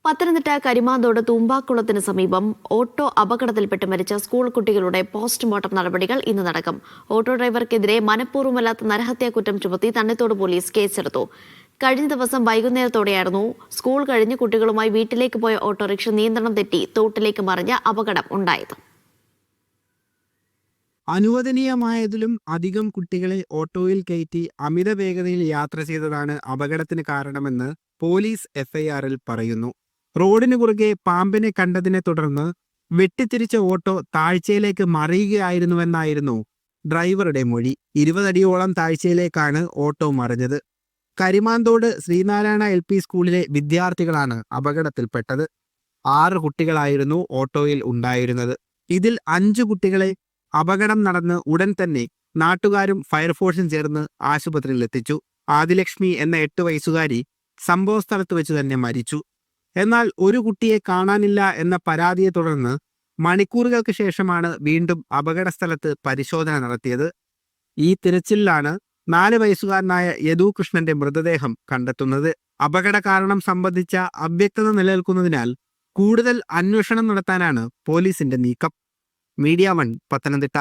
പത്തനംതിട്ട കരിമാന്തോട് തൂമ്പാക്കുളത്തിന് സമീപം ഓട്ടോ അപകടത്തിൽപ്പെട്ട് മരിച്ച സ്കൂൾ കുട്ടികളുടെ പോസ്റ്റ്മോർട്ടം നടപടികൾ ഇന്ന് നടക്കും. ഓട്ടോ ഡ്രൈവർക്കെതിരെ മനഃപൂർവ്വമല്ലാത്ത നരഹത്യാക്കുറ്റം ചുമത്തി തണ്ണിത്തോട് പോലീസ് കേസെടുത്തു. കഴിഞ്ഞ ദിവസം വൈകുന്നേരത്തോടെയായിരുന്നു സ്കൂൾ കഴിഞ്ഞ് കുട്ടികളുമായി വീട്ടിലേക്ക് പോയ ഓട്ടോറിക്ഷ നിയന്ത്രണം തെറ്റി തോട്ടിലേക്ക് മറിഞ്ഞ അപകടം ഉണ്ടായത്. അനുവദനീയമായതിലും അധികം കുട്ടികളെ ഓട്ടോയിൽ കയറ്റി അമിത വേഗതയിൽ യാത്ര ചെയ്തതാണ് അപകടത്തിന് കാരണമെന്ന് പോലീസ് എഫ്ഐആറിൽ പറയുന്നു. റോഡിന് കുറുകെ പാമ്പിനെ കണ്ടതിനെ തുടർന്ന് വെട്ടിത്തിരിച്ച ഓട്ടോ താഴ്ചയിലേക്ക് മറിയുകയായിരുന്നുവെന്നായിരുന്നു ഡ്രൈവറുടെ മൊഴി. 20 അടിയോളം താഴ്ചയിലേക്കാണ് ഓട്ടോ മറിഞ്ഞത്. കരിമാന്തോട് ശ്രീനാരായണ LP സ്കൂളിലെ വിദ്യാർത്ഥികളാണ് അപകടത്തിൽപ്പെട്ടത്. 6 കുട്ടികളായിരുന്നു ഓട്ടോയിൽ ഉണ്ടായിരുന്നത്. ഇതിൽ 5 കുട്ടികളെ അപകടം നടന്ന് ഉടൻ തന്നെ നാട്ടുകാരും ഫയർഫോഴ്സും ചേർന്ന് ആശുപത്രിയിൽ എത്തിച്ചു. ആദിലക്ഷ്മി എന്ന 8 വയസ്സുകാരി സംഭവ സ്ഥലത്ത് വെച്ച് തന്നെ മരിച്ചു. എന്നാൽ ഒരു കുട്ടിയെ കാണാനില്ല എന്ന പരാതിയെ തുടർന്ന് മണിക്കൂറുകൾക്ക് ശേഷമാണ് വീണ്ടും അപകട സ്ഥലത്ത് പരിശോധന നടത്തിയത്. ഈ തിരച്ചിലാണ് 4 വയസ്സുകാരനായ യദു കൃഷ്ണന്റെ മൃതദേഹം കണ്ടെത്തുന്നത്. അപകട കാരണം സംബന്ധിച്ച അവ്യക്തത നിലനിൽക്കുന്നതിനാൽ കൂടുതൽ അന്വേഷണം നടത്താനാണ് പോലീസിന്റെ നീക്കം. മീഡിയ 1 പത്തനംതിട്ട.